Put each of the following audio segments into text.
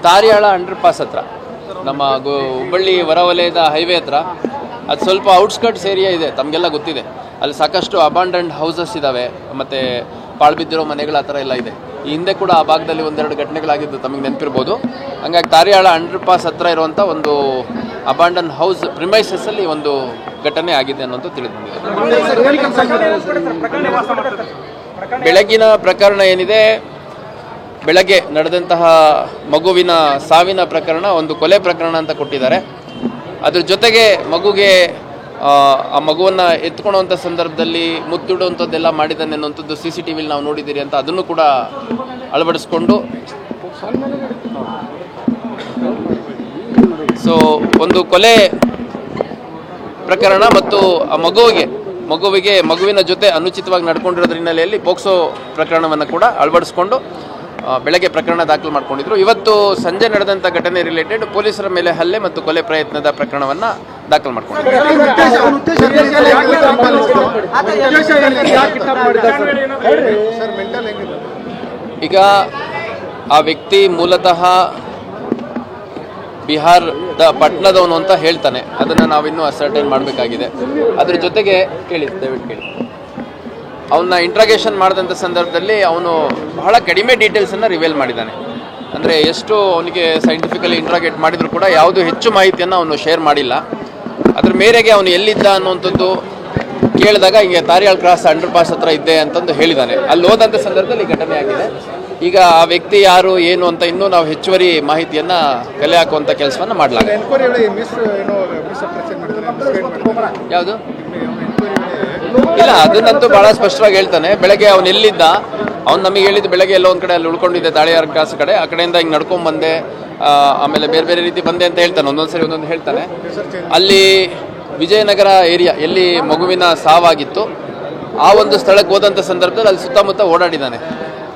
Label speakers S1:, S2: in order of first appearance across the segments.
S1: ತಾರಿಯಾಳ under pass ಹತ್ರ, ನಮ್ಮ ಹುಬ್ಬಳ್ಳಿ ಹೊರವಲಯದ ಹೈವೇ ಹತ್ರ. ಅದು ಸ್ವಲ್ಪ ಔಟ್ಸ್ಕರ್ಟ್ಸ್ ಏರಿಯಾ ಇದೆ, ತಮಗೆಲ್ಲ ಗೊತ್ತಿದೆ. ಅಲ್ಲಿ ಸಾಕಷ್ಟು ಅಬಾಂಡನ್ಡ್ ಹೌಸಸ್ ಇದ್ದಾವೆ, ಮತ್ತು ಪಾಳ್ಬಿದ್ದಿರೋ ಮನೆಗಳು ಆ ಥರ ಎಲ್ಲ ಇದೆ. ಈ ಹಿಂದೆ ಕೂಡ ಆ ಭಾಗದಲ್ಲಿ ಒಂದೆರಡು ಘಟನೆಗಳಾಗಿದ್ದು ತಮಗೆ ನೆನಪಿರ್ಬೋದು. ಹಂಗಾಗಿ ತಾರಿಯಾಳ ಅಂಡರ್ ಪಾಸ್ ಹತ್ರ ಇರುವಂಥ ಒಂದು ಅಬಾಂಡನ್ ಹೌಸ್ ಪ್ರಿಮೈಸಸ್ಸಲ್ಲಿ ಒಂದು ಘಟನೆ ಆಗಿದೆ ಅನ್ನೋದು ತಿಳಿದು ಬಂದಿದೆ. ಬೆಳಗಿನ ಪ್ರಕರಣ ಏನಿದೆ, ಬೆಳಗ್ಗೆ ನಡೆದಂತಹ ಮಗುವಿನ ಸಾವಿನ ಪ್ರಕರಣ ಒಂದು ಕೊಲೆ ಪ್ರಕರಣ ಅಂತ ಕೊಟ್ಟಿದ್ದಾರೆ. ಅದ್ರ ಜೊತೆಗೆ ಮಗುಗೆ ಆ ಮಗುವನ್ನು ಎತ್ಕೊಳ್ಳುವಂಥ ಸಂದರ್ಭದಲ್ಲಿ ಮುತ್ತಿಡುವಂಥದ್ದೆಲ್ಲ ಮಾಡಿದ್ದಾನೆ ಅನ್ನೋಂಥದ್ದು CCTV ನಾವು ನೋಡಿದ್ದೀರಿ ಅಂತ ಅದನ್ನು ಕೂಡ ಅಳವಡಿಸ್ಕೊಂಡು ಒಂದು ಕೊಲೆ ಪ್ರಕರಣ ಮತ್ತು ಆ ಮಗುವಿನ ಜೊತೆ ಅನುಚಿತವಾಗಿ ನಡ್ಕೊಂಡಿರೋದ್ರ ಹಿನ್ನೆಲೆಯಲ್ಲಿ ಪೋಕ್ಸೋ ಪ್ರಕರಣವನ್ನು ಕೂಡ ಅಳವಡಿಸ್ಕೊಂಡು ಬೆಳಗ್ಗೆ ಪ್ರಕರಣ ದಾಖಲು ಮಾಡ್ಕೊಂಡಿದ್ರು. ಇವತ್ತು ಸಂಜೆ ನಡೆದಂಥ ಘಟನೆ ರಿಲೇಟೆಡ್ ಪೊಲೀಸರ ಮೇಲೆ ಹಲ್ಲೆ ಮತ್ತು ಕೊಲೆ ಪ್ರಯತ್ನದ ಪ್ರಕರಣವನ್ನು ದಾಖಲು ಮಾಡ್ಕೊಂಡಿದ್ರು. ಈಗ ಆ ವ್ಯಕ್ತಿ ಮೂಲತಃ ಬಿಹಾರದ ಪಟ್ಟಣದವನು ಅಂತ ಹೇಳ್ತಾನೆ. ಅದನ್ನು ನಾವಿನ್ನೂ ಅಸರ್ಟೈನ್ ಮಾಡಬೇಕಾಗಿದೆ. ಅದ್ರ ಜೊತೆಗೆ ದಯವಿಟ್ಟು ಕೇಳಿ, ಅವನ್ನ ಇಂಟ್ರಾಗೇಷನ್ ಮಾಡಿದಂಥ ಸಂದರ್ಭದಲ್ಲಿ ಅವನು ಬಹಳ ಕಡಿಮೆ ಡೀಟೇಲ್ಸನ್ನು ರಿವೀಲ್ ಮಾಡಿದ್ದಾನೆ. ಅಂದರೆ ಎಷ್ಟು ಅವನಿಗೆ ಸೈಂಟಿಫಿಕಲಿ ಇಂಟ್ರಾಗೇಟ್ ಮಾಡಿದರೂ ಕೂಡ ಯಾವುದೂ ಹೆಚ್ಚು ಮಾಹಿತಿಯನ್ನು ಅವನು ಶೇರ್ ಮಾಡಿಲ್ಲ. ಅದ್ರ ಮೇರೆಗೆ ಅವನು ಎಲ್ಲಿದ್ದ ಅನ್ನುವಂಥದ್ದು ಕೇಳಿದಾಗ ಹಿಂಗೆ ತಾರಿಯಾಳ್ ಕ್ರಾಸ್ ಅಂಡರ್ ಪಾಸ್ ಹತ್ರ ಇದ್ದೆ ಅಂತಂದು ಹೇಳಿದ್ದಾನೆ. ಅಲ್ಲಿ ಹೋದಂಥ ಸಂದರ್ಭದಲ್ಲಿ ಘಟನೆ ಆಗಿದೆ. ಈಗ ಆ ವ್ಯಕ್ತಿ ಯಾರು ಏನು ಅಂತ ಇನ್ನೂ ನಾವು ಹೆಚ್ಚುವರಿ ಮಾಹಿತಿಯನ್ನು ಕಲೆ ಹಾಕುವಂಥ ಕೆಲಸವನ್ನು ಮಾಡಲಾಗಿದೆ. ಯಾವುದು ಇಲ್ಲ, ಅದನ್ನಂತೂ ಭಾಳ ಸ್ಪಷ್ಟವಾಗಿ ಹೇಳ್ತಾನೆ. ಬೆಳಗ್ಗೆ ಅವನು ಎಲ್ಲಿದ್ದ, ಅವ್ನು ನಮಗೆ ಹೇಳಿದ್ದು ಬೆಳಗ್ಗೆ ಎಲ್ಲೋ ಒಂದು ಕಡೆ ಅಲ್ಲಿ ಉಳ್ಕೊಂಡಿದ್ದೆ ತಾಳಿಯಾರ್ ಕ್ರಾಸ್ ಕಡೆ, ಆ ಕಡೆಯಿಂದ ಹಿಂಗೆ ನಡ್ಕೊಂಡ್ಬಂದೆ, ಆಮೇಲೆ ಬೇರೆ ಬೇರೆ ರೀತಿ ಬಂದೆ ಅಂತ ಹೇಳ್ತಾನೆ. ಒಂದೊಂದ್ಸರಿ ಒಂದೊಂದು ಹೇಳ್ತಾನೆ. ಅಲ್ಲಿ ವಿಜಯನಗರ ಏರಿಯಾ ಎಲ್ಲಿ ಮಗುವಿನ ಸಾವಾಗಿತ್ತು ಆ ಒಂದು ಸ್ಥಳಕ್ಕೆ ಹೋದಂಥ ಸಂದರ್ಭದಲ್ಲಿ ಅಲ್ಲಿ ಸುತ್ತಮುತ್ತ ಓಡಾಡಿದ್ದಾನೆ.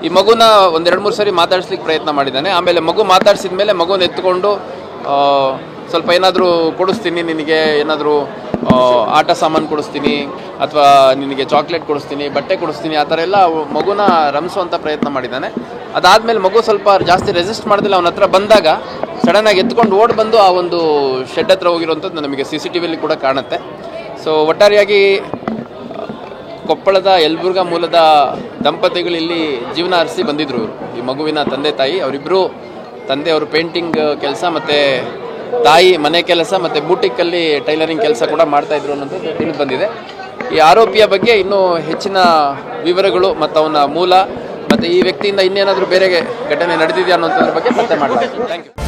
S1: ಈ ಮಗುನ ಒಂದೆರಡು ಮೂರು ಸರಿ ಮಾತಾಡಿಸ್ಲಿಕ್ಕೆ ಪ್ರಯತ್ನ ಮಾಡಿದ್ದಾನೆ. ಆಮೇಲೆ ಮಗು ಮಾತಾಡಿಸಿದ ಮೇಲೆ ಮಗುನ ಎತ್ಕೊಂಡು ಸ್ವಲ್ಪ ಏನಾದರೂ ಕೊಡಿಸ್ತೀನಿ, ನಿನಗೆ ಏನಾದರೂ ಆಟ ಸಾಮಾನು ಕೊಡಿಸ್ತೀನಿ, ಅಥವಾ ನಿನಗೆ ಚಾಕ್ಲೇಟ್ ಕೊಡಿಸ್ತೀನಿ, ಬಟ್ಟೆ ಕೊಡಿಸ್ತೀನಿ, ಆ ಥರ ಎಲ್ಲ ಮಗುನ ರಮಿಸುವಂಥ ಪ್ರಯತ್ನ ಮಾಡಿದ್ದಾನೆ. ಅದಾದಮೇಲೆ ಮಗು ಸ್ವಲ್ಪ ಜಾಸ್ತಿ ರೆಸಿಸ್ಟ್ ಮಾಡೋದಿಲ್ಲ. ಅವನ ಹತ್ರ ಬಂದಾಗ ಸಡನ್ನಾಗಿ ಎತ್ಕೊಂಡು ಓಡಿ ಬಂದು ಆ ಒಂದು ಶೆಡ್ ಹತ್ರ ಹೋಗಿರುವಂಥದ್ದು ನಮಗೆ CCTVಯಲ್ಲಿ ಕೂಡ ಕಾಣುತ್ತೆ. ಒಟ್ಟಾರೆಯಾಗಿ ಕೊಪ್ಪಳದ ಯಲಬುರ್ಗಾ ಮೂಲದ ದಂಪತಿಗಳು ಇಲ್ಲಿ ಜೀವನ ಅರಸಿ ಬಂದಿದ್ರು. ಈ ಮಗುವಿನ ತಂದೆ ತಾಯಿ ಅವರಿಬ್ಬರು, ತಂದೆ ಅವರು ಪೇಂಟಿಂಗ್ ಕೆಲಸ ಮತ್ತು ತಾಯಿ ಮನೆ ಕೆಲಸ ಮತ್ತು ಬೂಟಿಕ್ಕಲ್ಲಿ ಟೈಲರಿಂಗ್ ಕೆಲಸ ಕೂಡ ಮಾಡ್ತಾಯಿದ್ರು ಅನ್ನೋದು ತಿಳಿದು ಬಂದಿದೆ. ಈ ಆರೋಪಿಯ ಬಗ್ಗೆ ಇನ್ನೂ ಹೆಚ್ಚಿನ ವಿವರಗಳು ಮತ್ತು ಅವನ ಮೂಲ ಮತ್ತು ಈ ವ್ಯಕ್ತಿಯಿಂದ ಇನ್ನೇನಾದರೂ ಬೇರೆ ಘಟನೆ ನಡೆದಿದೆಯಾ ಅನ್ನೋದ್ರ ಬಗ್ಗೆ ಪತ್ತೆ ಮಾಡಲಾಗಿದೆ. Thank you.